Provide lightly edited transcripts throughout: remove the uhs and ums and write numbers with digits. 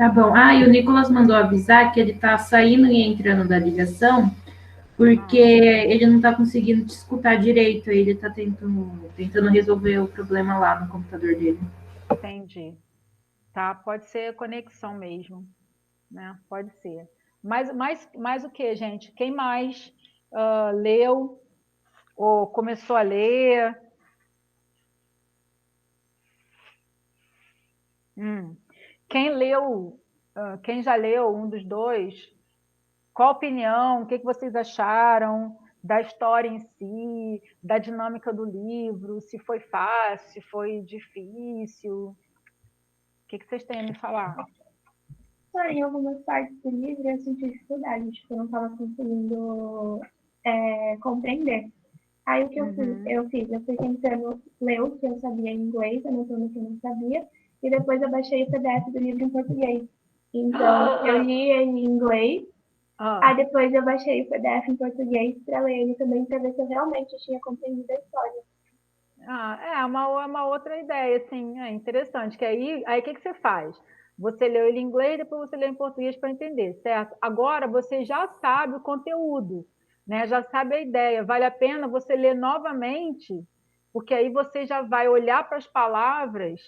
Tá bom. Ah, e o Nicolas mandou avisar que ele tá saindo e entrando da ligação, porque ele não tá conseguindo te escutar direito. Aí ele tá tentando resolver o problema lá no computador dele. Entendi. Tá, pode ser conexão mesmo, né? Pode ser. Mas o que, gente? Quem mais leu ou começou a ler? Quem leu, quem já leu um dos dois, qual a opinião? O que vocês acharam da história em si, da dinâmica do livro? Se foi fácil, se foi difícil? O que vocês têm a me falar? Em algumas partes do livro eu senti dificuldade, tipo, eu não estava conseguindo compreender. Aí o que eu fiz? Eu fui tentando ler o que eu sabia em inglês, anotando o que eu não sabia, e depois eu baixei o PDF do livro em português. Então, eu li em inglês, aí depois eu baixei o PDF em português para ler ele também, para ver se eu realmente tinha compreendido a história. É uma outra ideia, assim, é interessante, que aí o que você faz? Você leu ele em inglês, depois você lê em português para entender, certo? Agora você já sabe o conteúdo, né? Já sabe a ideia. Vale a pena você ler novamente, porque aí você já vai olhar para as palavras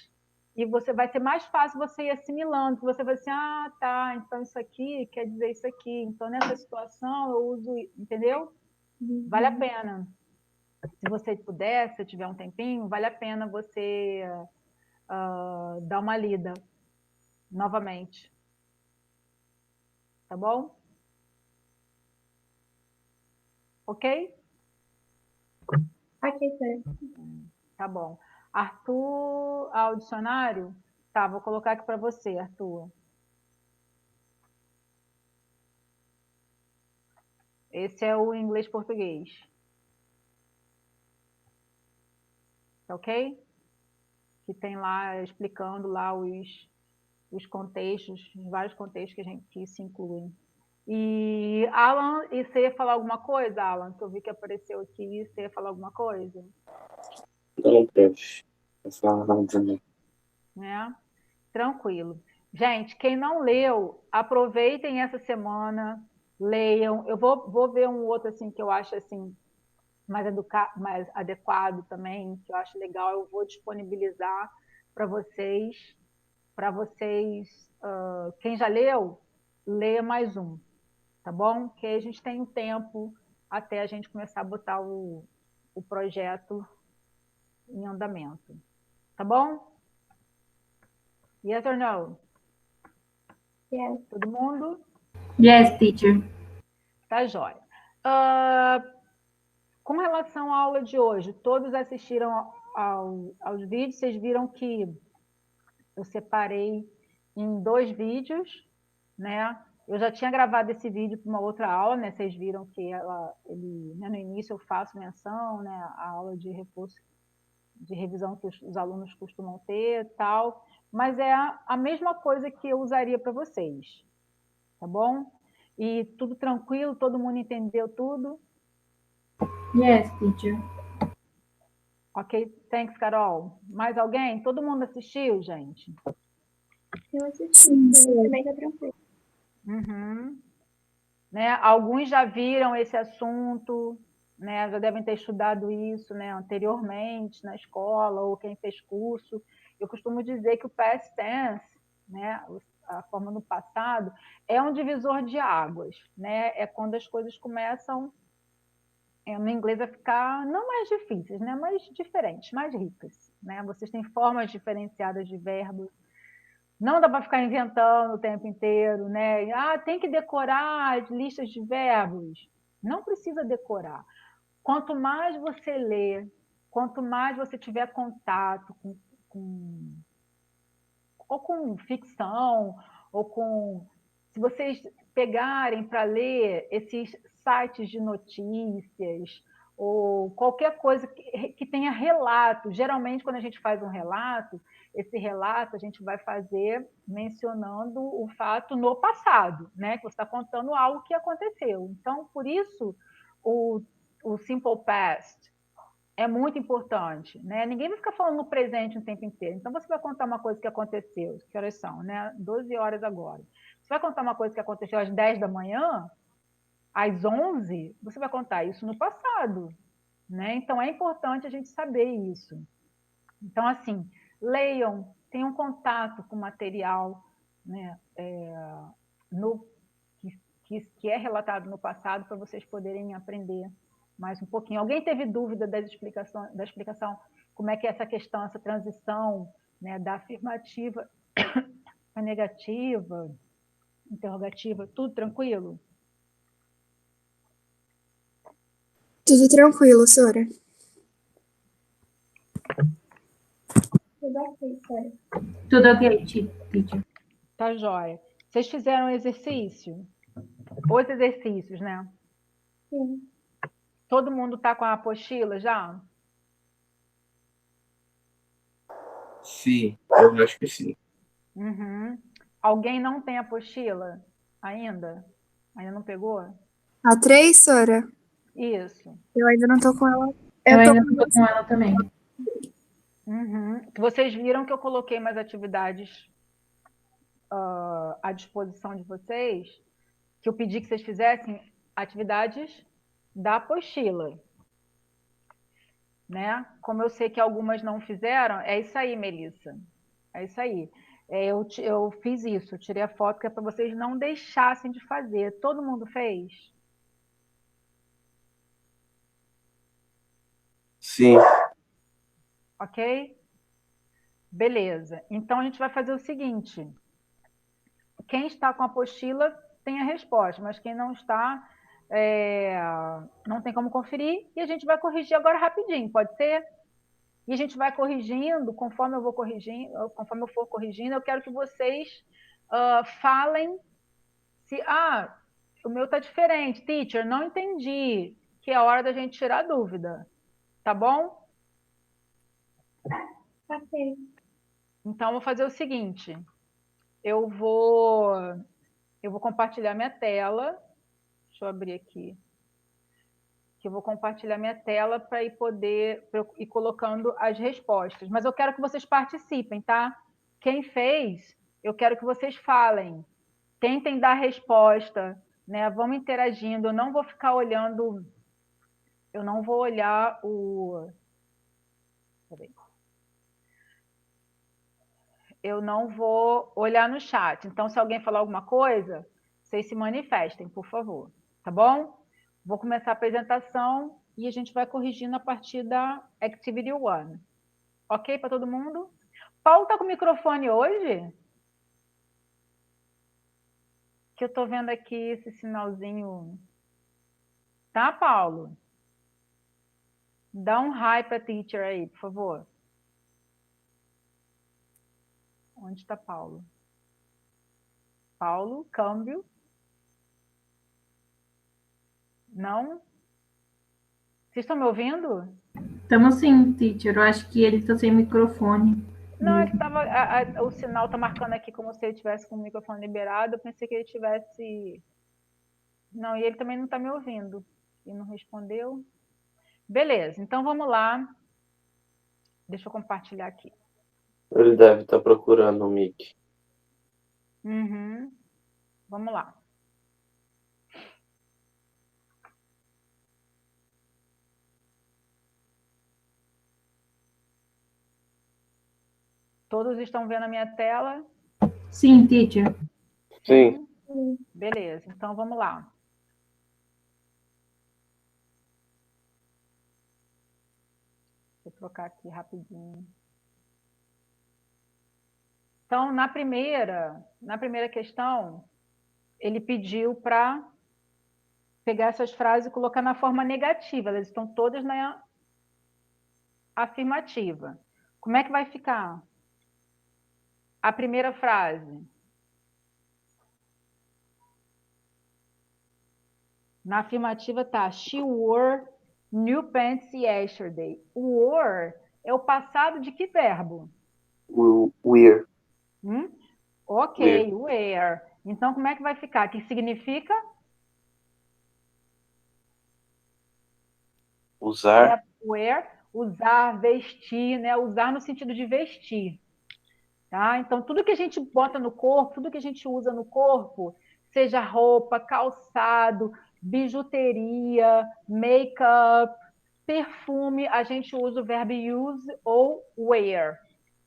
e você vai ser mais fácil você ir assimilando, que você vai assim, ah, tá, então isso aqui quer dizer isso aqui, então nessa situação eu uso, entendeu? Vale a pena. Se você puder, se tiver um tempinho, vale a pena você dar uma lida novamente. Tá bom? Ok? Ok, certo. Tá bom. Arthur, ao dicionário? Tá, vou colocar aqui para você, Arthur. Esse é o inglês-português. Tá ok? Que tem lá, explicando lá os contextos, os vários contextos que se incluem. E, Alan, e você ia falar alguma coisa, Alan? Que eu vi que apareceu aqui, você ia falar alguma coisa? Não, Deus. Eu falo nada, né? Né? Tranquilo. Gente, quem não leu, aproveitem essa semana, leiam. Eu vou ver um outro assim que eu acho assim mais adequado também, que eu acho legal. Eu vou disponibilizar para vocês, quem já leu, leia mais um, tá bom? Que aí a gente tem um tempo até a gente começar a botar o projeto em andamento, tá bom? Yes or no? Yes. Todo mundo? Yes, teacher. Tá jóia. Com relação à aula de hoje, todos assistiram aos vídeos, vocês viram que eu separei em 2 vídeos, né? Eu já tinha gravado esse vídeo para uma outra aula, né? Vocês viram que né, no início eu faço menção, né? A aula de reforço, de revisão que os alunos costumam ter, tal. Mas é a mesma coisa que eu usaria para vocês, tá bom? E tudo tranquilo, todo mundo entendeu tudo? Yes, teacher. Ok, thanks, Carol. Mais alguém? Todo mundo assistiu, gente? Eu assisti, também tá tranquilo. Né? Alguns já viram esse assunto, né? Já devem ter estudado isso, né? Anteriormente na escola, ou quem fez curso. Eu costumo dizer que o past tense, né? A forma no passado, é um divisor de águas, né? É quando as coisas começam no inglês a ficar não mais difíceis, né? Mas diferentes, mais ricas, né? Vocês têm formas diferenciadas de verbos. Não dá para ficar inventando o tempo inteiro, né? Ah, tem que decorar as listas de verbos. Não precisa decorar. Quanto mais você lê, quanto mais você tiver contato com ou com ficção, ou com. Se vocês pegarem para ler esses sites de notícias, ou qualquer coisa que tenha relato, geralmente quando a gente faz um relato, esse relato a gente vai fazer mencionando o fato no passado, né? Que você está contando algo que aconteceu. Então, por isso, o simple past, É muito importante, né? Ninguém vai ficar falando no presente o tempo inteiro. Então, você vai contar uma coisa que aconteceu, que horas são, né? 12 horas agora. Você vai contar uma coisa que aconteceu às 10 da manhã, às 11, você vai contar isso no passado, né? Então, é importante a gente saber isso. Então, assim, leiam, tenham contato com material, né? No, que é relatado no passado, para vocês poderem aprender mais um pouquinho. Alguém teve dúvida da explicação como é que é essa questão, essa transição, né, da afirmativa à negativa, interrogativa, tudo tranquilo? Tudo tranquilo, senhora. Tudo ok, senhora. Tudo ok, teacher? Tá jóia. Vocês fizeram exercício? Os exercícios, né? Sim. Todo mundo tá com a apostila já? Sim, eu acho que sim. Uhum. Alguém não tem apostila ainda? Ainda não pegou? A 3, senhora? Isso. Eu ainda não tô com ela. Eu tô ainda não tô com ela também. Uhum. Vocês viram que eu coloquei mais atividades à disposição de vocês, que eu pedi que vocês fizessem atividades da apostila, né? Como eu sei que algumas não fizeram, é isso aí, Melissa. É isso aí. Eu fiz isso, eu tirei a foto que é para vocês não deixassem de fazer. Todo mundo fez? Sim, Ok? Beleza. Então a gente vai fazer o seguinte: quem está com a apostila tem a resposta, mas quem não está, não tem como conferir, e a gente vai corrigir agora rapidinho, pode ser? E a gente vai corrigindo, conforme eu vou corrigindo, conforme eu for corrigindo, eu quero que vocês falem se, o meu está diferente, teacher, não entendi, que é a hora da gente tirar a dúvida, tá bom? Ok. Então, eu vou fazer o seguinte, eu vou compartilhar minha tela, deixa eu abrir aqui, que eu vou compartilhar minha tela para ir colocando as respostas. Mas eu quero que vocês participem, tá? Quem fez, eu quero que vocês falem. Tentem dar resposta, né? Vamos interagindo. Eu não vou ficar olhando, eu não vou olhar o... Peraí. Eu não vou olhar no chat. Então, se alguém falar alguma coisa, vocês se manifestem, por favor. Tá bom? Vou começar a apresentação e a gente vai corrigindo a partir da Activity 1. Ok para todo mundo? Paulo está com o microfone hoje? Que eu estou vendo aqui esse sinalzinho. Tá, Paulo? Dá um hi para a teacher aí, por favor. Onde está Paulo? Paulo, câmbio. Não? Vocês estão me ouvindo? Estamos sim, teacher. Eu acho que ele está sem microfone. Não, é que o sinal está marcando aqui como se ele tivesse com o microfone liberado. Eu pensei que ele tivesse... Não, e ele também não está me ouvindo. E não respondeu. Beleza, então vamos lá. Deixa eu compartilhar aqui. ele deve estar procurando o mic. Uhum. Vamos lá. Todos estão vendo a minha tela? Sim, teacher. Sim. Beleza, então vamos lá. Deixa eu trocar aqui rapidinho. Então, na primeira questão, ele pediu para pegar essas frases e colocar na forma negativa. Elas estão todas na afirmativa. Como é que vai ficar? A primeira frase. Na afirmativa tá, she wore new pants yesterday. O wore é o passado de que verbo? Weird. Ok, wear. Então, como é que vai ficar? O que significa? Usar. Wear. usar, vestir, né? Usar no sentido de vestir, tá? Então, tudo que a gente bota no corpo, tudo que a gente usa no corpo, seja roupa, calçado, bijuteria, make-up, perfume, a gente usa o verbo use ou wear,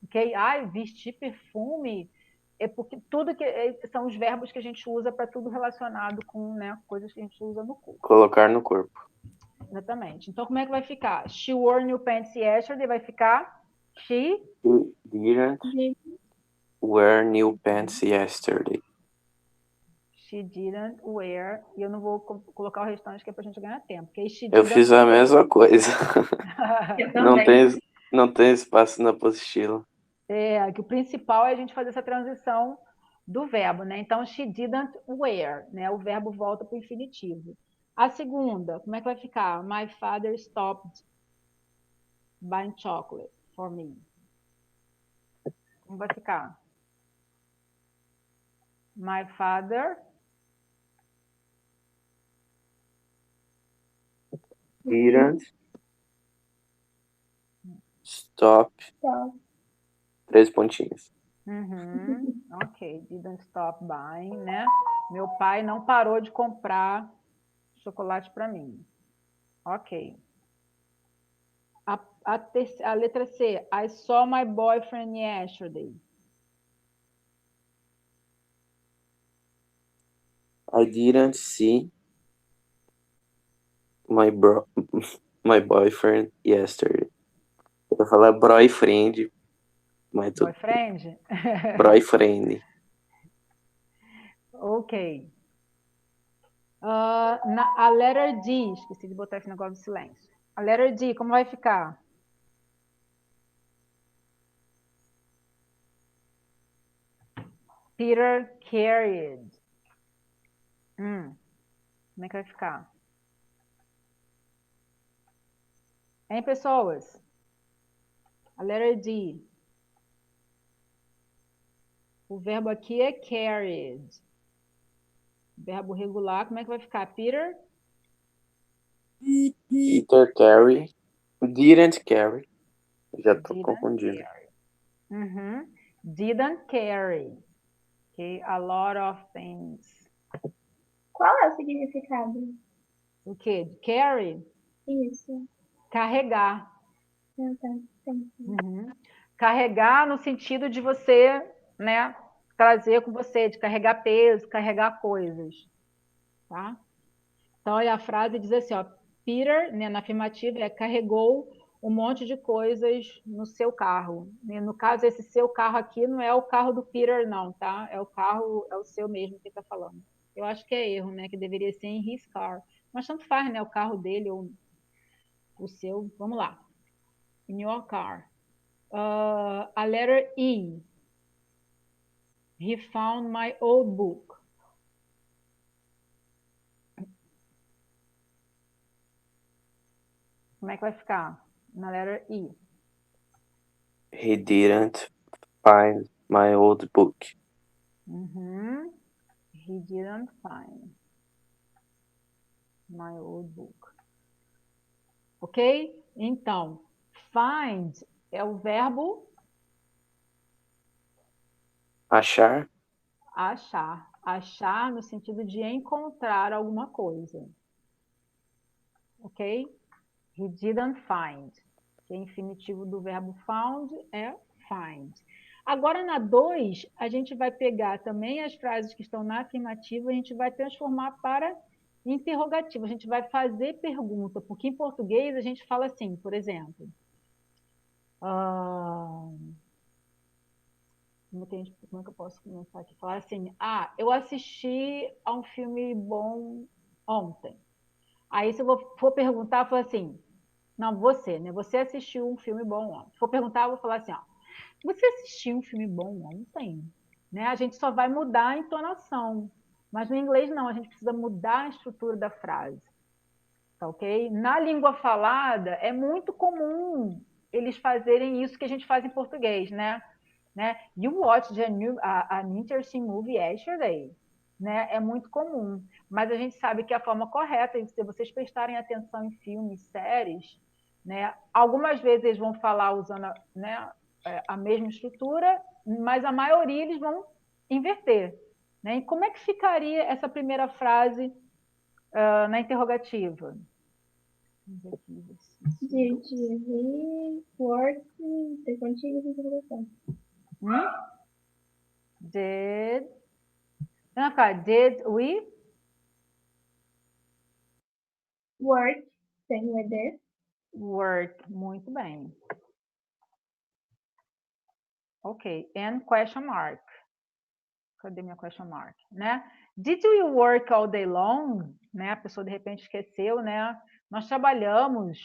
ok? Ai, vestir perfume é porque tudo que são os verbos que a gente usa para tudo relacionado com, né, coisas que a gente usa no corpo. Colocar no corpo. Exatamente. Então, como é que vai ficar? She wore new pants yesterday, vai ficar she She didn't wear new pants yesterday. She didn't wear. E eu não vou colocar o restante que é pra gente ganhar tempo. Porque she Eu didn't fiz a mesma coisa. Eu Não também. não tem espaço na apostila. que o principal é a gente fazer essa transição do verbo, né? Então, she didn't wear, né? O verbo volta para o infinitivo. A segunda, como é que vai ficar? My father stopped buying chocolate for me. Como vai ficar? My father Didn't stop. Só. 3 pontinhos. Ok, didn't stop buying, né? Meu pai não parou de comprar chocolate para mim. Ok. A letra C. I saw my boyfriend yesterday. I didn't see my boyfriend yesterday. Eu ia falar boyfriend, mas tudo. Boyfriend? Boyfriend. Ok. A letter D. Esqueci de botar esse negócio de silêncio. A letter D, como vai ficar? Peter carried. Como é que vai ficar? Hein, pessoas? A letter D. O verbo aqui é carried. Verbo regular, como é que vai ficar? Peter? Peter carry. Didn't carry. Já tô confundindo. Didn't carry. Okay, a lot of things. Qual é o significado? O quê? De carry? Isso. Carregar. Entendi. Carregar no sentido de você, né, trazer com você, de carregar peso, carregar coisas, tá? Então, aí a frase diz assim, ó, Peter, né, na afirmativa, carregou um monte de coisas no seu carro. No caso, esse seu carro aqui não é o carro do Peter, não, tá? É o carro, é o seu mesmo que está falando. Eu acho que é erro, né? Que deveria ser em his car. Mas tanto faz, né? O carro dele ou o seu. Vamos lá. In your car. A letter E. He found my old book. Como é que vai ficar? Na letter E. He didn't find my old book. He didn't find my old book. Ok? Então, find é o verbo Achar. achar. Achar no sentido de encontrar alguma coisa. Ok? He didn't find. Que é infinitivo do verbo found é find. Agora, na 2, a gente vai pegar também as frases que estão na afirmativa e a gente vai transformar para interrogativa. A gente vai fazer pergunta, porque em português a gente fala assim, por exemplo. Como é que eu posso começar aqui? Falar assim, eu assisti a um filme bom ontem. Aí, se eu for perguntar, eu falo assim, não, você, né? Você assistiu um filme bom ontem. Se for perguntar, eu vou falar assim, você assistiu um filme bom ontem? Né? A gente só vai mudar a entonação. Mas no inglês, não. A gente precisa mudar a estrutura da frase. Tá ok? Na língua falada, é muito comum eles fazerem isso que a gente faz em português, né? You watched an interesting movie yesterday. Né? É muito comum. Mas a gente sabe que a forma correta, se vocês prestarem atenção em filmes, séries, né? Algumas vezes eles vão falar usando, né, a mesma estrutura, mas a maioria eles vão inverter, né? E como é que ficaria essa primeira frase na interrogativa? Did we work the contigo de interrogação? Did... Não vai ficar did we Work, tem o ED. work? Muito bem. Ok, and question mark. Cadê minha question mark? Né? Did we work all day long? Né? A pessoa de repente esqueceu, né? Nós trabalhamos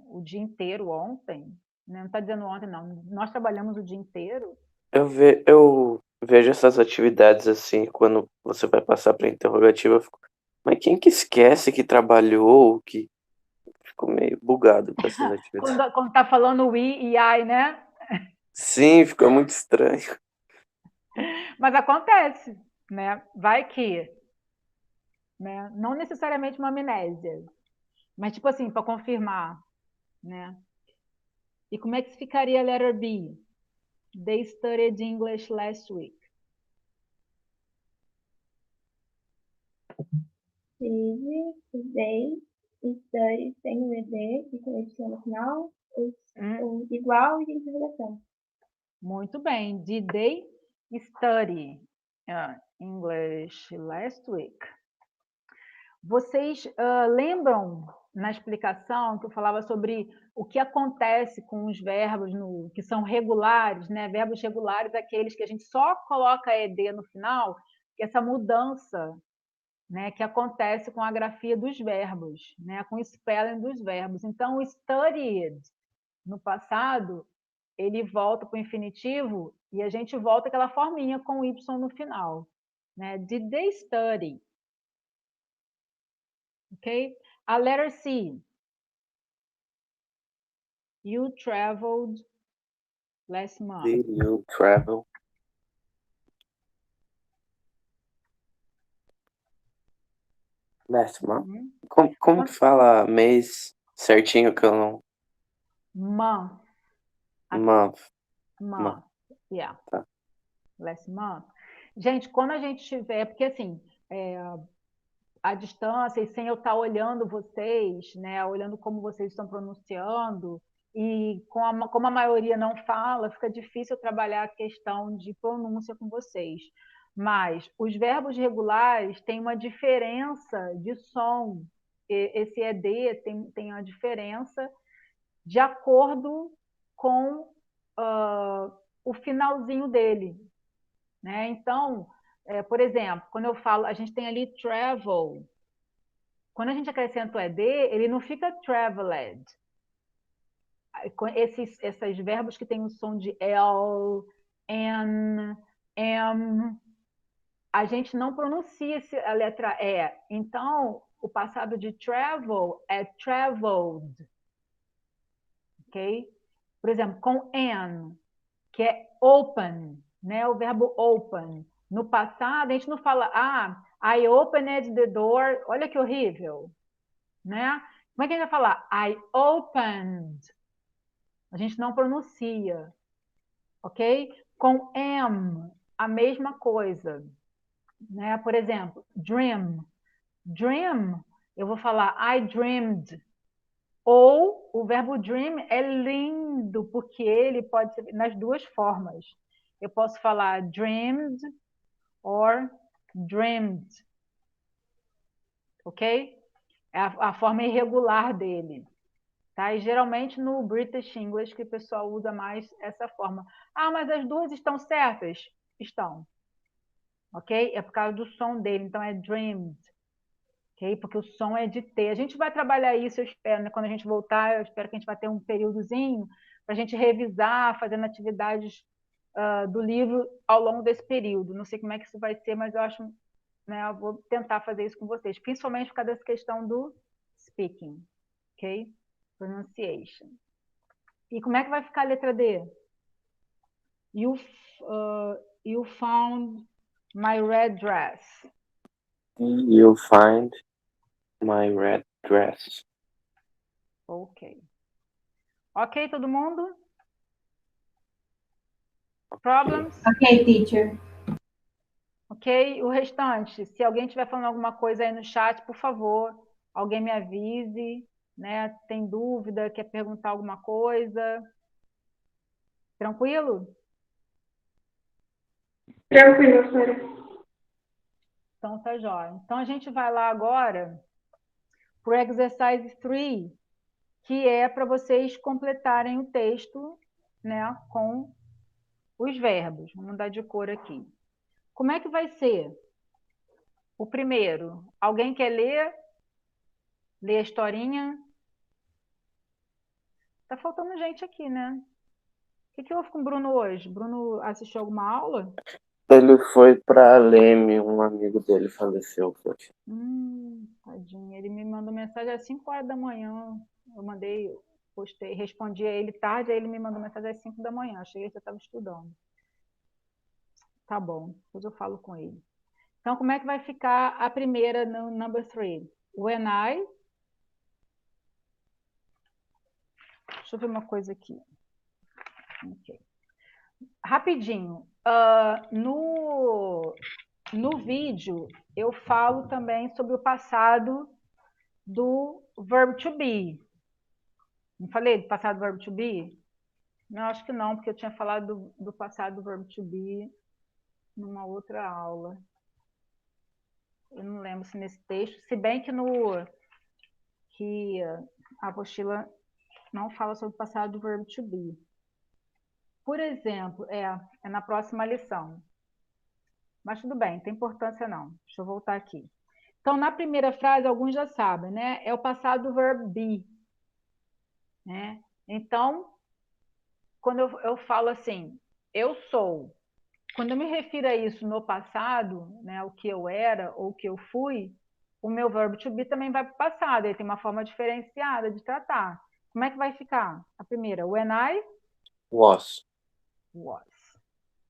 o dia inteiro ontem. Né? Não está dizendo ontem, não. Nós trabalhamos o dia inteiro. Eu vejo essas atividades assim, quando você vai passar para interrogativa, eu fico, mas quem que esquece que trabalhou, que ficou meio bugado com essas atividades. Quando está falando we e I, né? Sim, ficou muito estranho. Mas acontece, né? Vai que, né? Não necessariamente uma amnésia, mas tipo assim, para confirmar, né? E como é que ficaria a letter B? They studied English last week. Did they study, tem o ED e com esse no final, o igual e de interrogação. Muito bem. Did they study English last week? Vocês lembram na explicação que eu falava sobre o que acontece com os verbos que são regulares, né? Verbos regulares, aqueles que a gente só coloca ED no final, que essa mudança, né, que acontece com a grafia dos verbos, né, com o spelling dos verbos. Então, o studied, no passado, ele volta para o infinitivo e a gente volta aquela forminha com Y no final. Né? Did they study? Ok? A letter C. You traveled last month. Did you travel? Last month? Como que fala mês certinho que eu não... Month. Month. Yeah. Tá. Last month. Gente, quando a gente tiver... Porque, assim, à distância e sem eu estar olhando vocês, né, olhando como vocês estão pronunciando, e como a maioria não fala, fica difícil trabalhar a questão de pronúncia com vocês. Mas os verbos regulares têm uma diferença de som. Esse ED tem uma diferença de acordo com o finalzinho dele. Né? Então, por exemplo, quando eu falo, a gente tem ali travel. Quando a gente acrescenta o ED, ele não fica traveled. Esses verbos que têm o som de L, N, M, a gente não pronuncia a letra E. Então, o passado de travel é traveled. Ok? Por exemplo, com N, que é open, né? O verbo open. No passado, a gente não fala, I opened the door. Olha que horrível, né? Como é que a gente vai falar? I opened. A gente não pronuncia, ok? Com am, a mesma coisa, né? Por exemplo, dream. Dream, eu vou falar I dreamed. Ou o verbo dream é lindo, porque ele pode ser nas duas formas. Eu posso falar dreamed or dreamed, ok? É a forma irregular dele. Tá? E geralmente no British English que o pessoal usa mais essa forma. Mas as duas estão certas? Estão. Ok? É por causa do som dele, então é dreamed. Ok? Porque o som é de T. A gente vai trabalhar isso, eu espero, né? Quando a gente voltar, eu espero que a gente vai ter um períodozinho para a gente revisar, fazendo atividades do livro ao longo desse período. Não sei como é que isso vai ser, mas eu acho, né, eu vou tentar fazer isso com vocês, principalmente por causa dessa questão do speaking, ok? Pronunciation. E como é que vai ficar a letra D? You found my red dress. You find my red dress. Ok. Ok, todo mundo? Problems? Ok, teacher. Ok? O restante, se alguém estiver falando alguma coisa aí no chat, por favor, alguém me avise, né? Tem dúvida, quer perguntar alguma coisa? Tranquilo? Tranquilo, Sora. Então tá jóia. Então a gente vai lá agora para o exercise 3, que é para vocês completarem o texto, né, com os verbos. Vamos mudar de cor aqui. Como é que vai ser? O primeiro, alguém quer ler? Ler a historinha? Tá faltando gente aqui, né? O que houve com o Bruno hoje? Bruno assistiu alguma aula? Ele foi pra Leme, um amigo dele faleceu, poxa. Tadinho. Ele me mandou mensagem às 5 horas da manhã. Eu postei, respondi a ele tarde, aí ele me mandou mensagem às 5 da manhã. Achei que você estava estudando. Tá bom, depois eu falo com ele. Então, como é que vai ficar a primeira no number 3? When I. Deixa eu ver uma coisa aqui. Okay. Rapidinho. No vídeo, eu falo também sobre o passado do verb to be. Não falei do passado do verb to be? Não, acho que não, porque eu tinha falado do passado do verb to be numa outra aula. Eu não lembro se nesse texto, se bem que a apostila não fala sobre o passado do verb to be. Por exemplo, é na próxima lição. Mas tudo bem, não tem importância não. Deixa eu voltar aqui. Então, na primeira frase, alguns já sabem, né? É o passado do verb be. Né? Então, quando eu falo assim, eu sou, quando eu me refiro a isso no passado, né, o que eu era ou o que eu fui, o meu verbo to be também vai para o passado, ele tem uma forma diferenciada de tratar. Como é que vai ficar? A primeira, when I Was. was.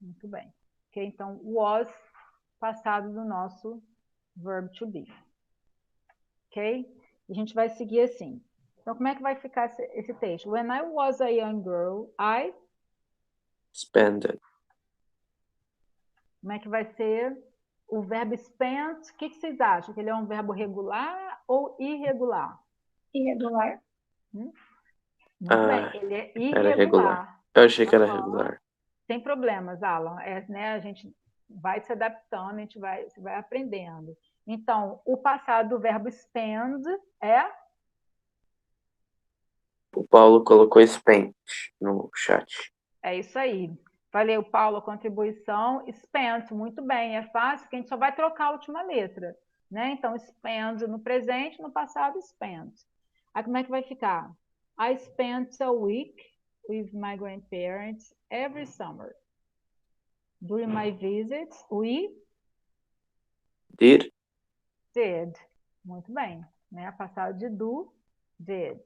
Muito bem. Ok? Então, was, passado do nosso verb to be. Ok? A gente vai seguir assim. Então, como é que vai ficar esse texto? When I was a young girl, I... Spended. Como é que vai ser o verbo spent? O que vocês acham? Que ele é um verbo regular ou irregular? Irregular. Muito Ah, bem, ele é era regular. irregular. Eu achei que era regular. Sem problemas, Alan. Né, a gente vai se adaptando, a gente vai aprendendo. Então, o passado do verbo spend é? O Paulo colocou spent no chat. É isso aí. Valeu, Paulo, a contribuição. Spent, muito bem, é fácil, que a gente só vai trocar a última letra. Né? Então, spend no presente, no passado, spent. Aí como é que vai ficar? I spent a week with my grandparents every summer. During my visits, we Did. Muito bem. Né? Passado de do, did.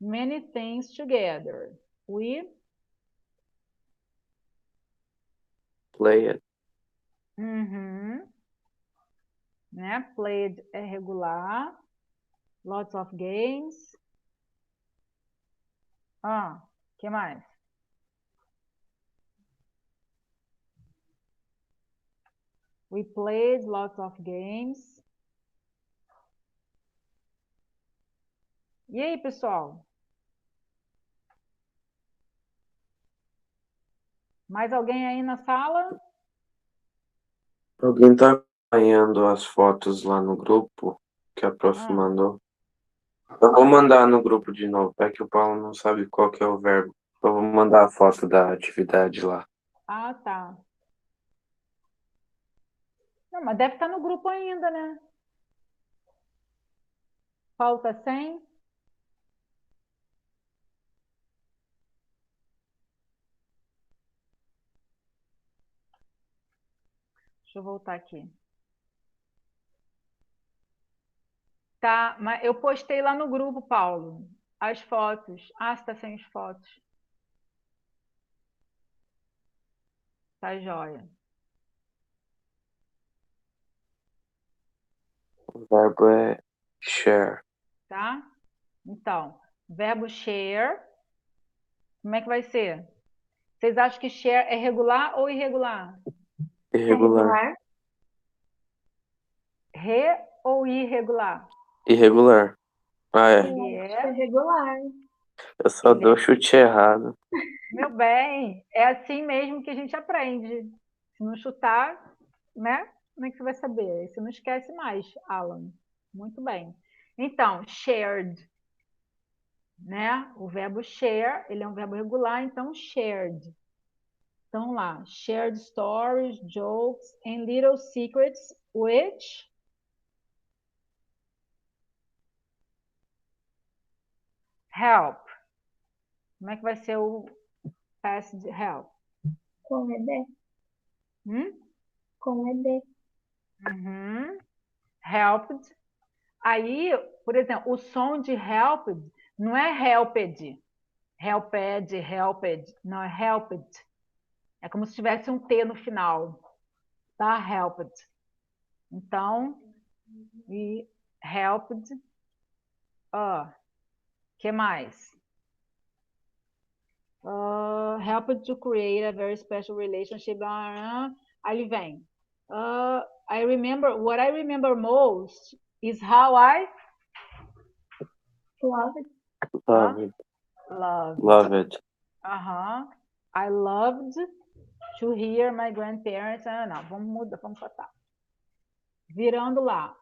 Many things together. We Played. Né? Played é regular. Lots of games. Que mais? We played lots of games. E aí, pessoal? Mais alguém aí na sala? Alguém tá acompanhando as fotos lá no grupo que a prof mandou? Eu vou mandar no grupo de novo, é que o Paulo não sabe qual que é o verbo. Eu vou mandar a foto da atividade lá. Ah, tá. Não, mas deve estar no grupo ainda, né? Falta 100? Deixa eu voltar aqui. Tá, mas eu postei lá no grupo, Paulo, as fotos. Ah, você tá sem as fotos. Tá joia. O verbo é share. Tá? Então, verbo share, Como é que vai ser? Vocês acham que share é regular ou irregular? Irregular. Re ou irregular? Irregular. Ah, é. Ele É é, regular. Eu só ele dou é. chute errado. Meu bem, é assim mesmo que a gente aprende. Se não chutar, né? Como é que você vai saber? Você não esquece mais, Alan. Muito bem. Então, shared, né? O verbo share, ele é um verbo regular, então shared. Então lá, shared stories, jokes and little secrets which help. Como é que vai ser o past de help? Com ED. Hum? Com ED. Uhum. Helped. Aí, por exemplo, o som de helped não é helped, helped, não é helped. É como se tivesse um T no final, tá? Helped. Então, e helped. Que mais? Helped to create a very special relationship. Aí vem. What I remember most is how I Love it. Love it. loved. Love it. I loved to hear my grandparents. Não, vamos mudar, vamos botar. Virando lá.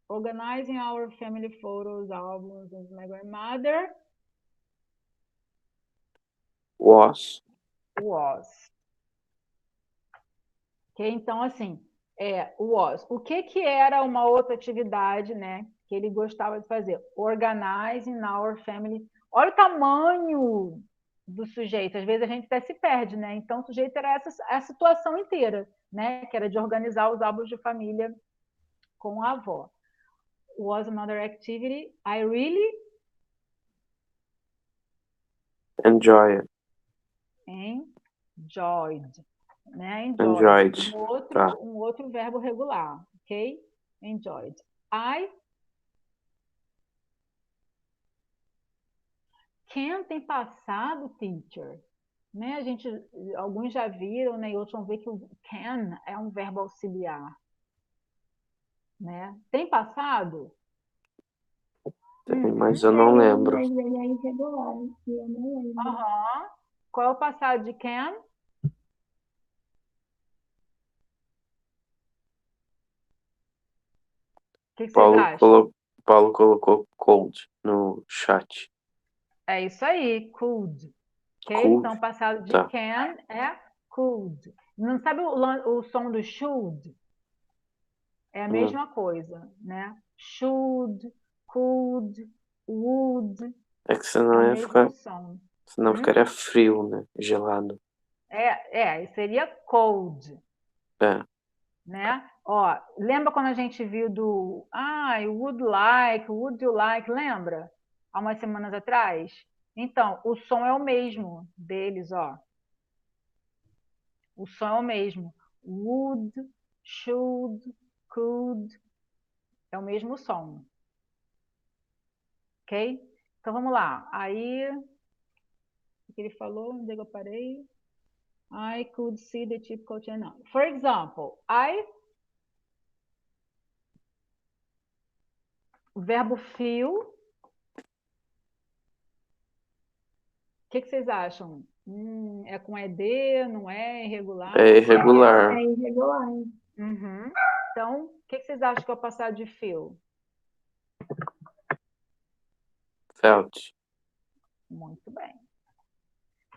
Organizing our family photos, albums with my grandmother Was. Ok? Então, assim, was. O que era uma outra atividade, né? Que ele gostava de fazer? Organizing our family. Olha o tamanho do sujeito. Às vezes a gente até se perde, né? Então, o sujeito era a situação inteira, né? Que era de organizar os álbuns de família com a avó. Was another activity I really Enjoy it. enjoyed. Né? Enjoyed. Tá. Um outro verbo regular, ok? Enjoyed. Can tem passado, teacher. Né? Alguns já viram, né? E outros vão ver que o can é um verbo auxiliar. Né? Tem passado? Tem, mas eu não lembro. Mas ele é irregular. E eu não lembro. Qual é o passado de can? O que vocês acham? Paulo colocou cold no chat. É isso aí, could. Okay? Could. Então, o passado de Tá. can é could. Não sabe o som do should? É a mesma coisa, né? Should, could, would. É que senão ia ficar. Som. Senão ficaria frio, né? Gelado. Seria cold. É. Né? Ó, lembra quando a gente viu do would you like, lembra? Há umas semanas atrás? Então, o som é o mesmo deles, ó. O som é o mesmo. Would, should, could. É o mesmo som. Ok? Então, vamos lá. Aí, o que ele falou? Onde é que eu parei? I could see the typical channel. For example, o verbo feel. O que vocês acham? É com ED, não é? Irregular? É irregular. É irregular. Uhum. Então, o que vocês acham que é o passado de feel? Felt. Muito bem.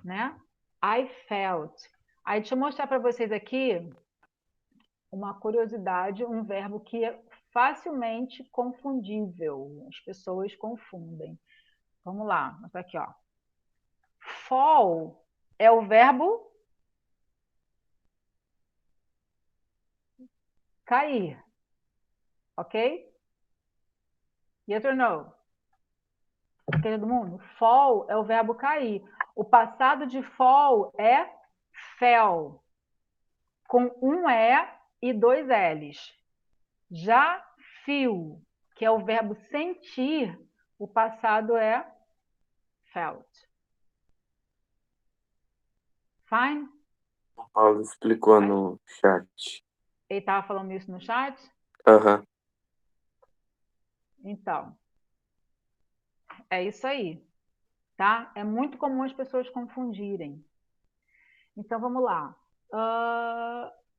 Né? I felt. Aí, deixa eu mostrar para vocês aqui uma curiosidade, um verbo que é facilmente confundível. As pessoas confundem. Vamos lá, mostrar aqui, ó. Fall é o verbo cair. Ok? Yes or no? Todo mundo? Fall é o verbo cair. O passado de fall é fell, com um E e dois L's. Já feel, que é o verbo sentir, o passado é felt. Fine? O Paulo explicou no chat. Ele estava falando isso no chat? Aham. Então, é isso aí, tá? É muito comum as pessoas confundirem. Então, vamos lá.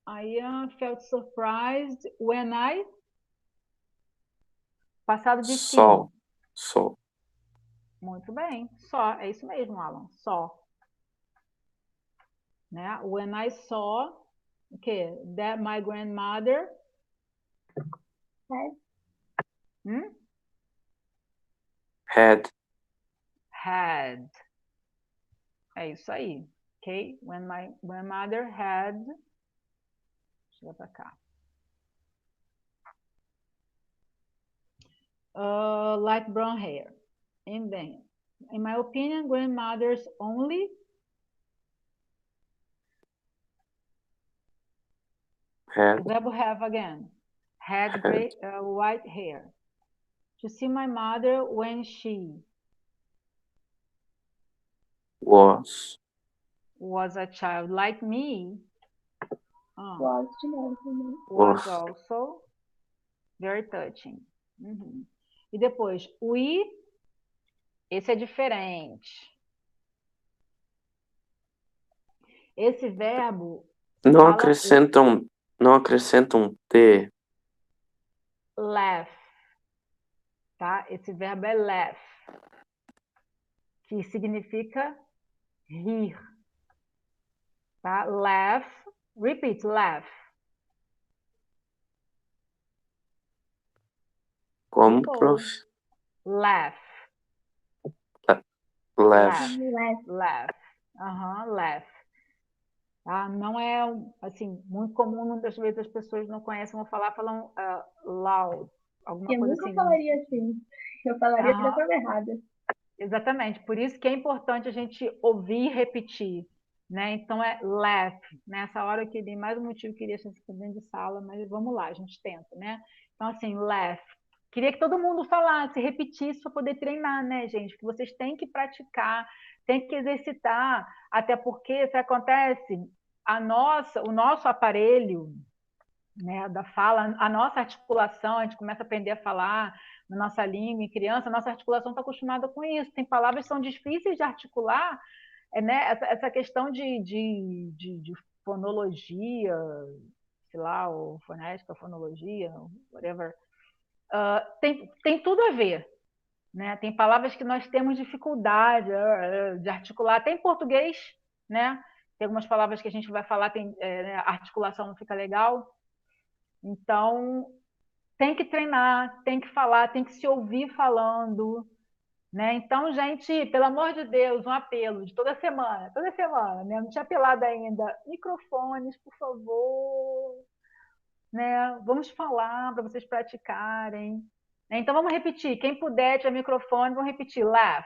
I felt surprised when I... Passado de Sol. sim. Sol. Muito bem. Só. É isso mesmo, Alan. Só. Né? When I saw... O quê? That my grandmother... Had. Had. É isso aí. Ok? When my grandmother had... Deixa eu para cá. Light brown hair. And then, in my opinion, grandmothers only Had. verbo have again. Had gray, white hair. To see my mother when she Was. was a child like me. Was de novo também. Was also very touching. Uhum. E depois, we, esse é diferente. Esse verbo Não fala acrescentam T. laugh, tá? Esse verbo é laugh, que significa rir, tá? Laugh, repeat, laugh. Como, Ficou. prof? Laugh. Laugh. Laugh. Laugh. Tá? Não é, assim, muito comum, muitas vezes as pessoas não conhecem, falam loud, alguma Eu coisa nunca assim. falaria assim. Eu falaria da forma errada. Exatamente, por isso que é importante a gente ouvir e repetir, né? Então é laugh. Nessa hora eu queria mais um motivo, queria ser dentro de sala, mas vamos lá, a gente tenta, né? Então assim, laugh. Queria que todo mundo falasse, repetisse para poder treinar, né, gente? Que vocês têm que praticar, têm que exercitar, até porque, se acontece, o nosso aparelho, né, da fala, a nossa articulação, a gente começa a aprender a falar na nossa língua, em criança, a nossa articulação está acostumada com isso. Tem palavras que são difíceis de articular, né? Essa questão de fonologia, sei lá, ou fonética, fonologia, whatever, tem tudo a ver. Né? Tem palavras que nós temos dificuldade de articular, até em português, né? Tem algumas palavras que a gente vai falar, a articulação não fica legal. Então, tem que treinar, tem que falar, tem que se ouvir falando, né? Então, gente, pelo amor de Deus, um apelo de toda semana, né? Não tinha apelado ainda. Microfones, por favor, né? Vamos falar para vocês praticarem. Então, vamos repetir. Quem puder, tiver microfone, vamos repetir. Laugh.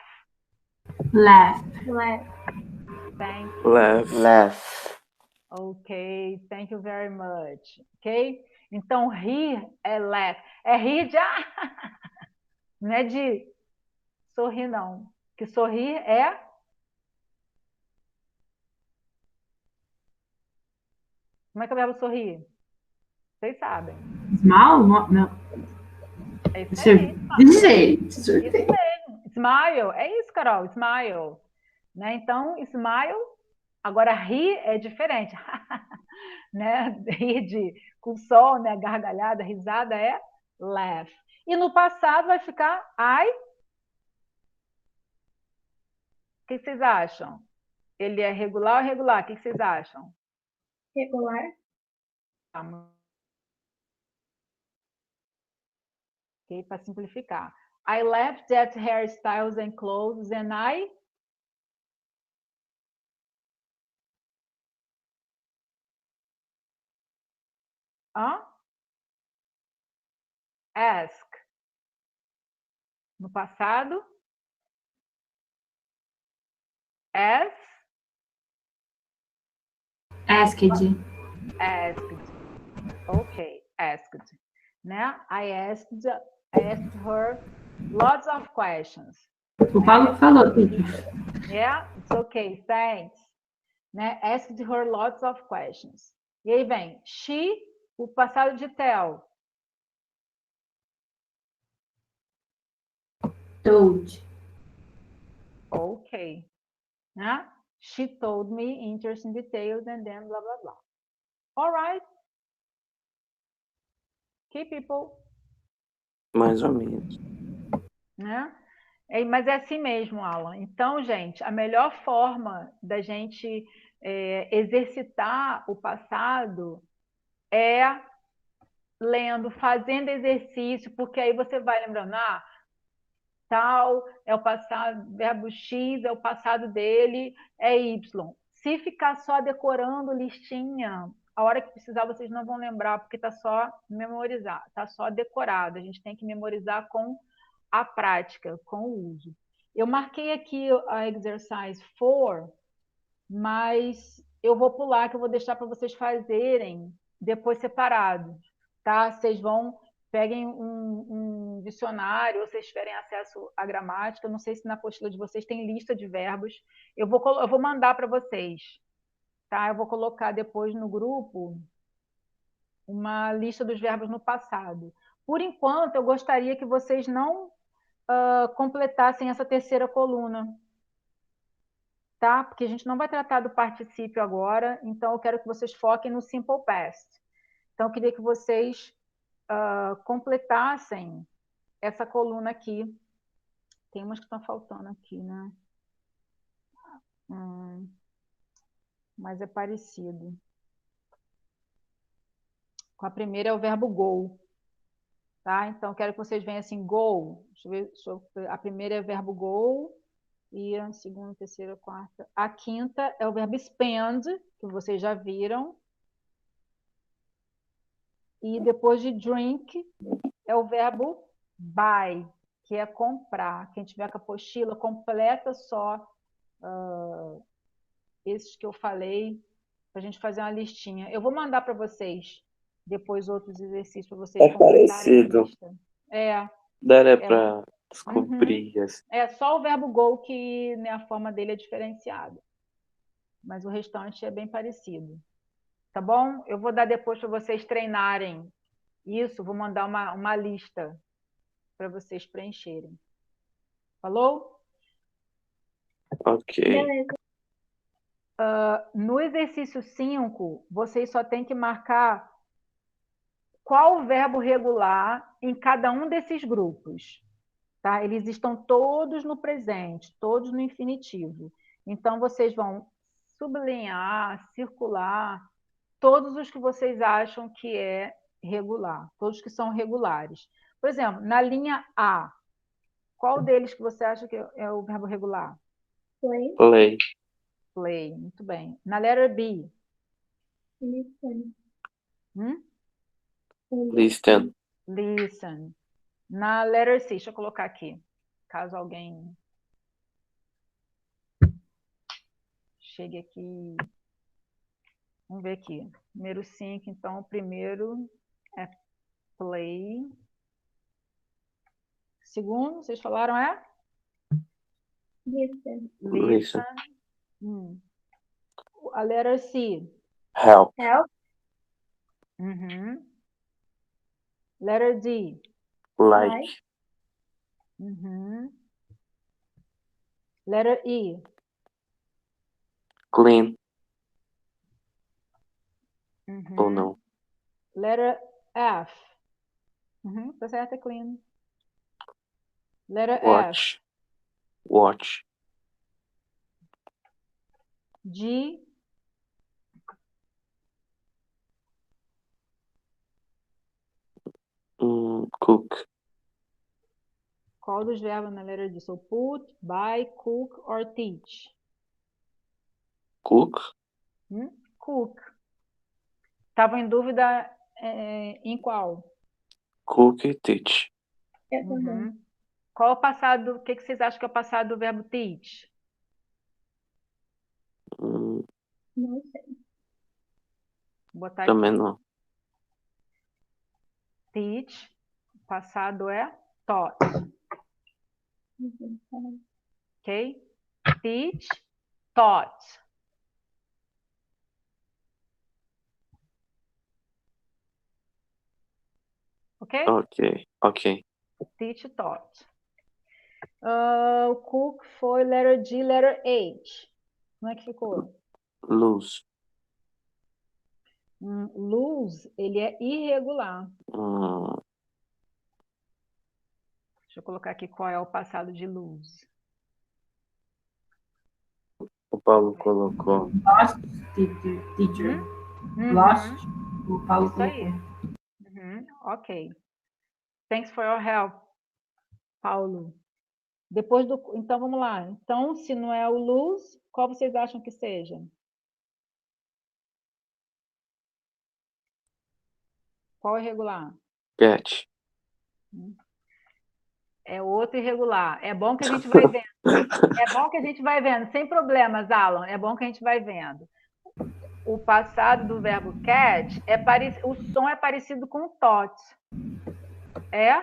Laugh. Thank you. Laugh. Ok, thank you very much. Ok? Então, rir é laugh. É rir de... Não é de sorrir, não. Que sorrir é... Como é que é o verbo sorrir? Vocês sabem. Smile? Não. É isso aí. Isso mesmo. Smile. É isso, Carol. Smile. Né? Então, smile. Agora, rir é diferente. Né? Rir com som, né? Gargalhada, risada é laugh. E no passado vai ficar I. O que vocês acham? Ele é regular ou irregular? O que vocês acham? Regular. Ok, para simplificar. I left that hairstyles and clothes and I... Ask. No passado. Asked. Ok, asked. Né? I asked her lots of questions. O Paulo falou, Yeah, it's okay, thanks. né? Asked her lots of questions. E aí vem she, o passado de tell. Told. Ok. Né? She told me interesting details and then blá, blá, blá. All right. Okay, people. Mais ou menos. Né? Mas é assim mesmo, Alan. Então, gente, a melhor forma da gente exercitar o passado é lendo, fazendo exercício, porque aí você vai lembrando, tal é o passado, verbo X é o passado dele, é Y. Se ficar só decorando listinha, a hora que precisar vocês não vão lembrar, porque está só memorizar, está só decorado. A gente tem que memorizar com a prática, com o uso. Eu marquei aqui a exercise 4, mas eu vou pular, que eu vou deixar para vocês fazerem depois separado, tá? Vocês vão, peguem um dicionário, ou vocês tiverem acesso à gramática, não sei se na apostila de vocês tem lista de verbos, eu vou mandar para vocês, tá? Eu vou colocar depois no grupo uma lista dos verbos no passado. Por enquanto, eu gostaria que vocês não completassem essa terceira coluna, tá? Porque a gente não vai tratar do particípio agora, então eu quero que vocês foquem no simple past. Então, eu queria que vocês completassem essa coluna aqui. Tem umas que estão faltando aqui, né? Mas é parecido. Com a primeira é o verbo go. Tá? Então, eu quero que vocês venham assim, go. Deixa eu ver, a primeira é o verbo go. E a segunda, terceira, quarta. A quinta é o verbo spend, que vocês já viram. E depois de drink, é o verbo buy, que é comprar. Quem tiver com a apostila, completa só esses que eu falei, para a gente fazer uma listinha. Eu vou mandar para vocês depois outros exercícios para vocês É completarem a parecido. lista. É. Daria para descobrir. Assim. É só o verbo go que, né, a forma dele é diferenciada. Mas o restante é bem parecido. Tá bom? Eu vou dar depois para vocês treinarem isso, vou mandar uma lista para vocês preencherem. Falou? Ok. Beleza. No exercício 5, vocês só têm que marcar qual o verbo regular em cada um desses grupos. Tá? Eles estão todos no presente, todos no infinitivo. Então, vocês vão sublinhar, circular, todos os que vocês acham que é regular, todos que são regulares. Por exemplo, na linha A, qual deles que você acha que é o verbo regular? Play. Play. Play, muito bem. Na letra B? Listen. Listen. Listen. Na letra C, deixa eu colocar aqui, caso alguém chegue aqui. Vamos ver aqui. Número 5, então, o primeiro é play. Segundo, vocês falaram é? Listen. Listen. A letra C. Help. Help. Letter D. Like. Letter E. Clean. Ou não? Letter F. Tá certo, é clean. Letter F. Watch. Watch. G. Cook. Qual dos verbos na letra D? So put, buy, cook or teach? Cook. Cook. Estava em dúvida em qual? Cook e teach. Eu também. Qual o passado? O que vocês acham que é o passado do verbo teach? Não sei. Vou botar Também aqui. não. Teach. O passado é taught. Ok? Teach, taught. Ok? Ok. Teach, taught. O cook foi letter G, letter H. Como é que ficou? Lose. Lose, ele é irregular. Deixa eu colocar aqui qual é o passado de lose. O Paulo colocou. Lost, teacher. Lost, o Paulo Isso aí. colocou. Ok. Thanks for your help, Paulo. Depois do... Então, vamos lá. Então, se não é o lose, qual vocês acham que seja? Qual é irregular? Get. É outro irregular. É bom que a gente vai vendo. É bom que a gente vai vendo. Sem problemas, Alan. É bom que a gente vai vendo. O passado do verbo catch, o som é parecido com taught. É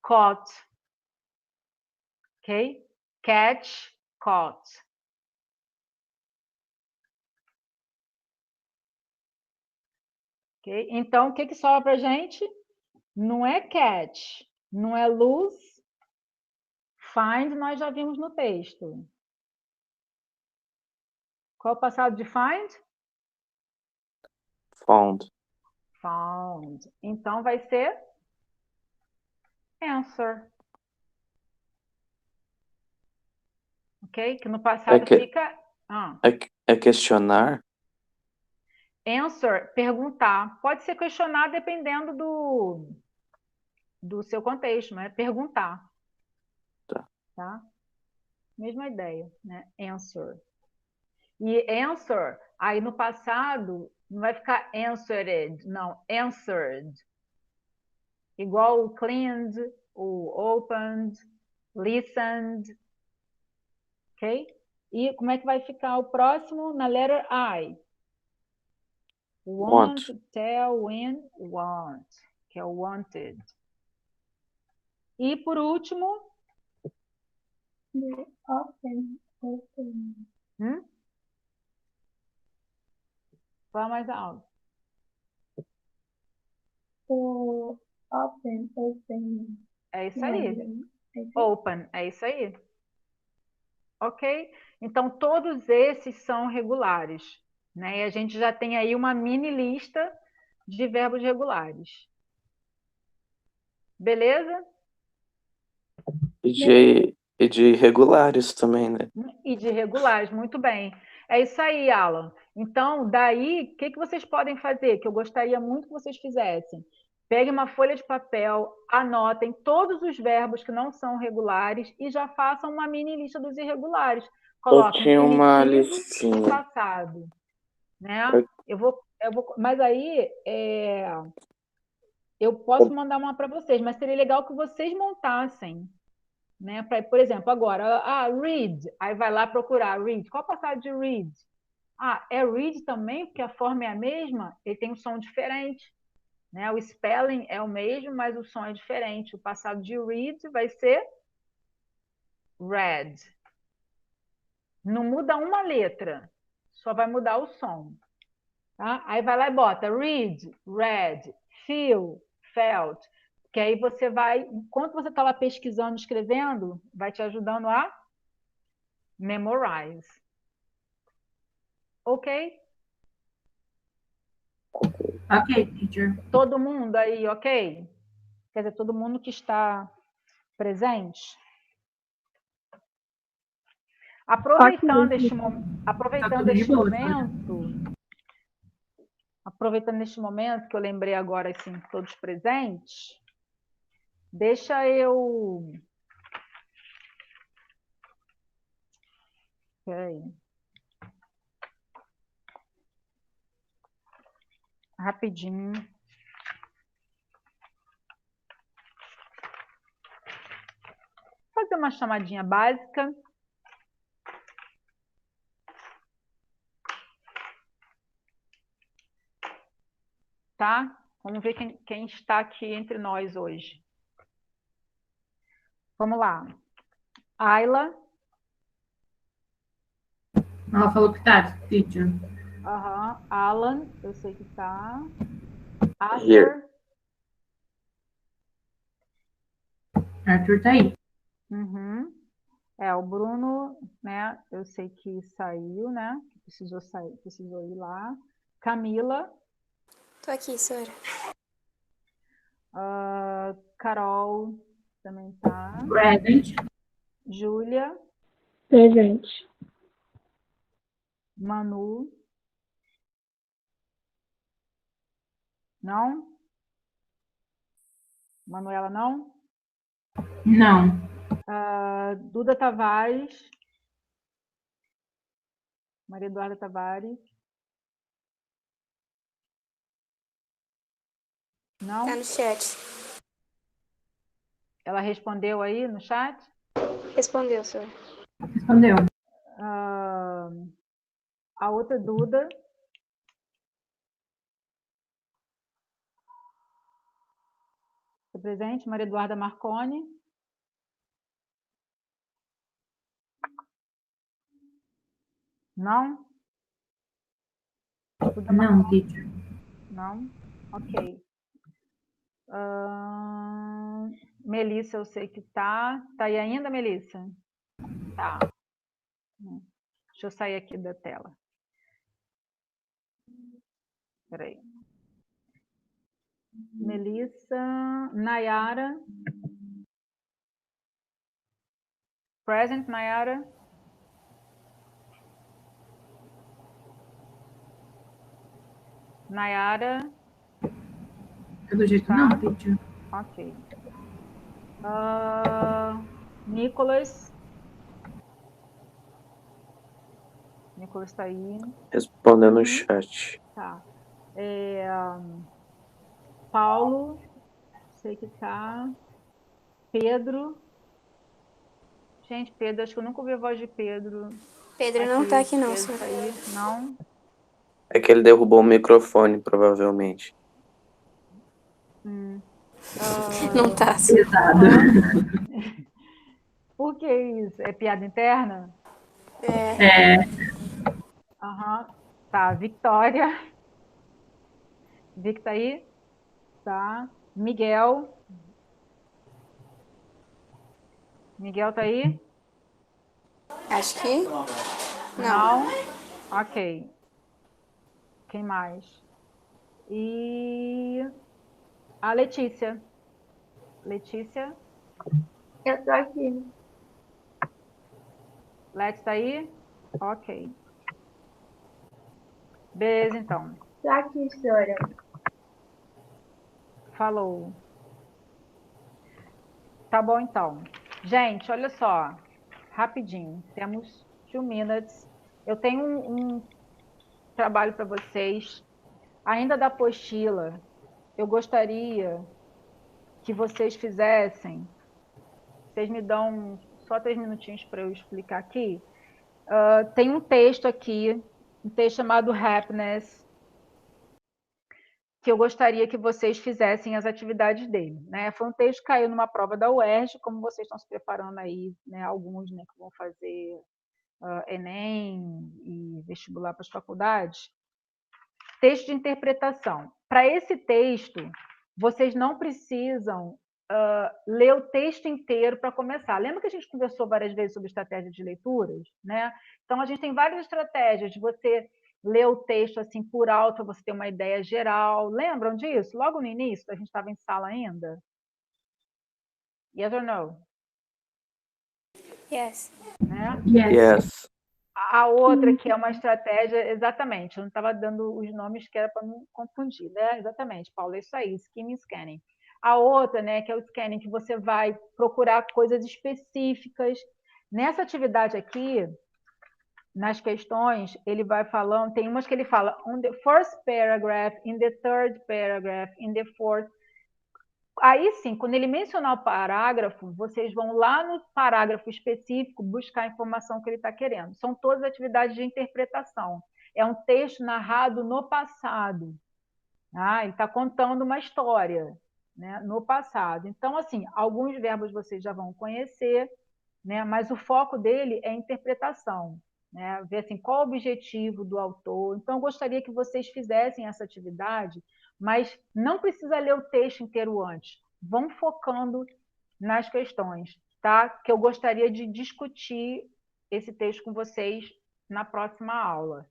caught. Ok? Catch, caught. Ok? Então, o que sobra para a gente? Não é catch, não é lose. Find, nós já vimos no texto. Qual é o passado de find? Found. Found. Então, vai ser answer. Ok? Que no passado fica... É questionar? Answer, perguntar. Pode ser questionar dependendo do seu contexto, mas é perguntar. Tá? Mesma ideia, né? Answer. E answer, aí no passado, não vai ficar answered, não, answered. Igual o cleaned, o opened, listened. Ok? E como é que vai ficar o próximo na letter I? Want, tell, win, want. Que é o wanted. E por último... Open. Fala mais alto. Open. É isso aí. Open, é isso aí. Ok? Então, todos esses são regulares. Né? E a gente já tem aí uma mini lista de verbos regulares. Beleza? E de irregulares também, né? E de regulares, muito bem. É isso aí, Alan. Então, daí, o que vocês podem fazer? Que eu gostaria muito que vocês fizessem. Peguem uma folha de papel, anotem todos os verbos que não são regulares e já façam uma mini lista dos irregulares. Coloquem eu tinha uma infinitivo listinha. e passado. Né? Eu vou, mas aí eu posso mandar uma para vocês, mas seria legal que vocês montassem. Né? Por exemplo, agora, read, aí vai lá procurar read. Qual o passado de read? É read também, porque a forma é a mesma, ele tem um som diferente. Né? O spelling é o mesmo, mas o som é diferente. O passado de read vai ser read. Não muda uma letra, só vai mudar o som. Tá? Aí vai lá e bota read, read, feel, felt. Que aí você vai, enquanto você está lá pesquisando, escrevendo, vai te ajudando a memorize. Ok? Ok, teacher. Todo mundo aí, ok? Quer dizer, todo mundo que está presente? Aproveitando este momento que eu lembrei agora, assim, todos presentes, deixa eu... Peraí. Rapidinho. Fazer uma chamadinha básica. Tá? Vamos ver quem está aqui entre nós hoje. Vamos lá. Ayla. Ela falou que tá, teacher. Alan, eu sei que tá. Here. Arthur tá aí. Uhum. O Bruno, né? Eu sei que saiu, né? Precisou sair, precisou ir lá. Camila, Tô aqui, Sora. Carol também tá. Present. Júlia, Presente. Manu, não? Manuela, não? Não. Duda Tavares, Maria Eduarda Tavares, não? Tá no chat. Ela respondeu aí no chat? Respondeu, Sora. Respondeu. A outra Duda. Está presente? Maria Eduarda Marconi. Não? Duda Não, Marconi? teacher. Não? Ok. Melissa, eu sei que tá. Tá aí ainda, Melissa? Tá. Deixa eu sair aqui da tela. Espera aí. Melissa, Nayara. Present, Nayara. Nayara. Pelo jeito Tá. não, teacher. Ok. Nicolas. Nicolas está aí. Respondendo no chat. Tá. Paulo. Sei que tá. Pedro. Gente, Pedro, acho que eu nunca ouvi a voz de Pedro. Pedro não tá aqui, não, Pedro Sora. tá aí. Não? É que ele derrubou o microfone, provavelmente. Não tá, Sora. Pesado. Por que isso? É piada interna? É. Aham. Tá, Victoria. Vic tá aí? Tá. Miguel. Miguel tá aí? Acho que Não? Ok. Quem mais? E a Letícia. Letícia? Eu tô aqui. Leti tá aí? Ok. Beleza, então. Tô aqui, Sora. Falou. Tá bom, então. Gente, olha só. Rapidinho. Temos 2 minutes. Eu tenho um trabalho para vocês. Ainda da apostila, eu gostaria que vocês fizessem. Vocês me dão só 3 minutinhos para eu explicar aqui. Tem um texto aqui, um texto chamado Happiness, que eu gostaria que vocês fizessem as atividades dele. Né? Foi um texto que caiu numa prova da UERJ, como vocês estão se preparando aí, né? Alguns, né, que vão fazer Enem e vestibular para as faculdades. Texto de interpretação. Para esse texto, vocês não precisam ler o texto inteiro para começar. Lembra que a gente conversou várias vezes sobre estratégia de leituras? Né? Então, a gente tem várias estratégias de você ler o texto assim por alto, para você ter uma ideia geral. Lembram disso? Logo no início, a gente estava em sala ainda? Yes or no? Yes. Né? Yes. A outra, que é uma estratégia, exatamente, eu não estava dando os nomes que era para não confundir, né? Exatamente, Paulo, é isso aí, skimming scanning. A outra, né, que é o scanning, que você vai procurar coisas específicas. Nessa atividade aqui, nas questões, ele vai falando, tem umas que ele fala, on the first paragraph, in the third paragraph, in the fourth. Aí sim, quando ele mencionar o parágrafo, vocês vão lá no parágrafo específico buscar a informação que ele está querendo. São todas atividades de interpretação. É um texto narrado no passado. Ele está contando uma história, né, no passado. Então, assim, alguns verbos vocês já vão conhecer, né, mas o foco dele é a interpretação. Né, ver assim, qual o objetivo do autor. Então, eu gostaria que vocês fizessem essa atividade, mas não precisa ler o texto inteiro antes. Vão focando nas questões, tá? Que eu gostaria de discutir esse texto com vocês na próxima aula.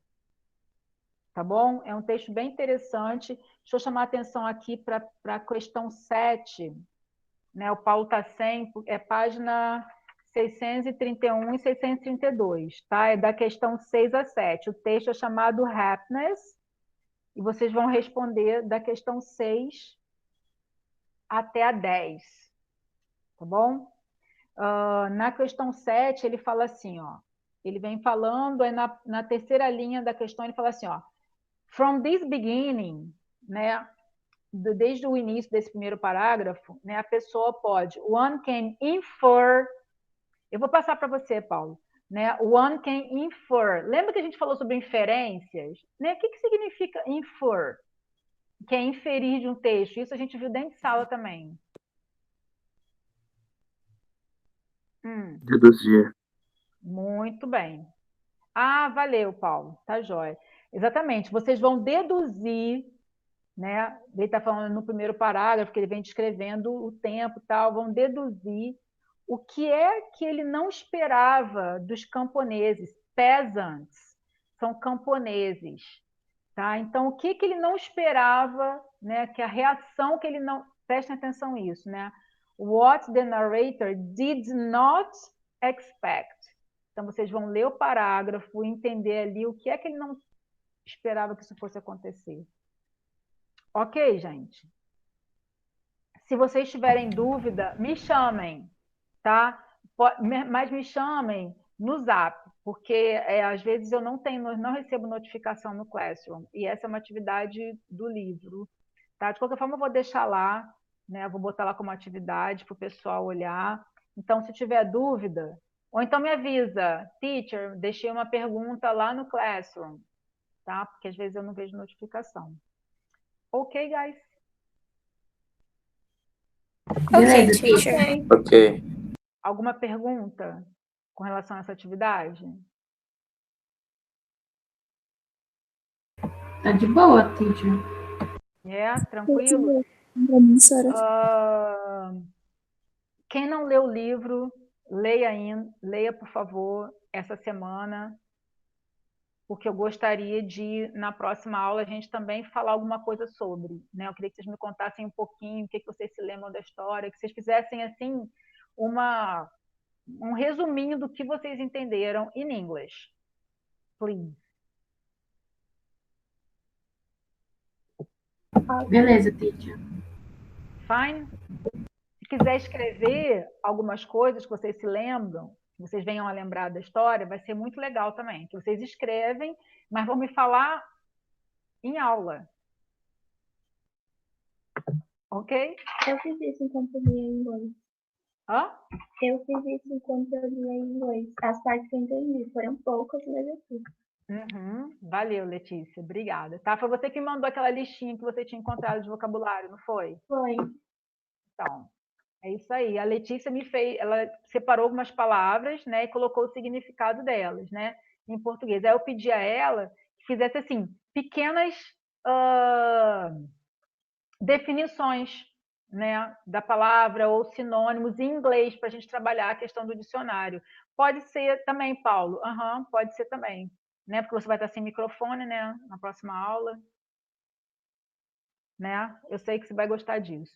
Tá bom? É um texto bem interessante. Deixa eu chamar a atenção aqui para a questão 7. Né? O Paulo está sem, é página 631 e 632, tá? É da questão 6 a 7. O texto é chamado Happiness, e vocês vão responder da questão 6 até a 10, tá bom? Na questão 7, ele fala assim, ó, ele vem falando, aí na terceira linha da questão ele fala assim, ó, from this beginning, né, desde o início desse primeiro parágrafo, né, a pessoa pode, one can infer, eu vou passar para você, Paulo, né, one can infer, lembra que a gente falou sobre inferências? Né? O que significa infer? Que é inferir de um texto, isso a gente viu dentro de sala também. Deduzir. Muito bem. Ah, valeu, Paulo, tá jóia. Exatamente, vocês vão deduzir, né? Ele está falando no primeiro parágrafo, que ele vem descrevendo o tempo e tal, vão deduzir o que é que ele não esperava dos camponeses, peasants, são camponeses, tá? Então, o que ele não esperava, né? Que a reação que ele não... Prestem atenção nisso, né? What the narrator did not expect. Então, vocês vão ler o parágrafo e entender ali o que é que ele não esperava que isso fosse acontecer. Ok, gente? Se vocês tiverem dúvida, me chamem, tá? Mas me chamem no Zap, porque às vezes eu não recebo notificação no Classroom, e essa é uma atividade do livro, tá? De qualquer forma, eu vou deixar lá, né? Eu vou botar lá como atividade para o pessoal olhar. Então, se tiver dúvida, ou então me avisa, teacher, deixei uma pergunta lá no Classroom, tá? Porque às vezes eu não vejo notificação. Ok, guys? Ok, teacher. Ok. Alguma pergunta com relação a essa atividade? Tá de boa, teacher. Tranquilo? Quem não leu o livro, leia, por favor, essa semana, porque eu gostaria de, na próxima aula, a gente também falar alguma coisa sobre, né? Eu queria que vocês me contassem um pouquinho o que vocês se lembram da história, que vocês fizessem, assim, um resuminho do que vocês entenderam in English. Please. Beleza, teacher. Fine? Se quiser escrever algumas coisas que vocês se lembram, que vocês venham a lembrar da história, vai ser muito legal também. Que vocês escrevem, mas vão me falar em aula. Ok? Eu fiz isso enquanto eu lia em inglês. Hã? Eu fiz isso enquanto eu lia em inglês. As partes que eu entendi foram poucas, mas eu fiz. Valeu, Letícia. Obrigada. Tá? Foi você que mandou aquela listinha que você tinha encontrado de vocabulário, não foi? Foi. Então, é isso aí. A Letícia ela separou algumas palavras, né, e colocou o significado delas, né, em português. Aí eu pedi a ela que fizesse assim pequenas definições, né, da palavra ou sinônimos em inglês para a gente trabalhar a questão do dicionário. Pode ser também, Paulo. Pode ser também, né, porque você vai estar sem microfone, né, na próxima aula, né? Eu sei que você vai gostar disso.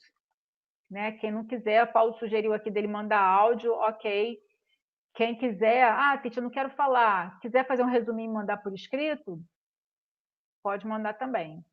Né? Quem não quiser, Paulo sugeriu aqui dele mandar áudio, ok. Quem quiser, Titi, eu não quero falar, quiser fazer um resuminho e mandar por escrito, pode mandar também.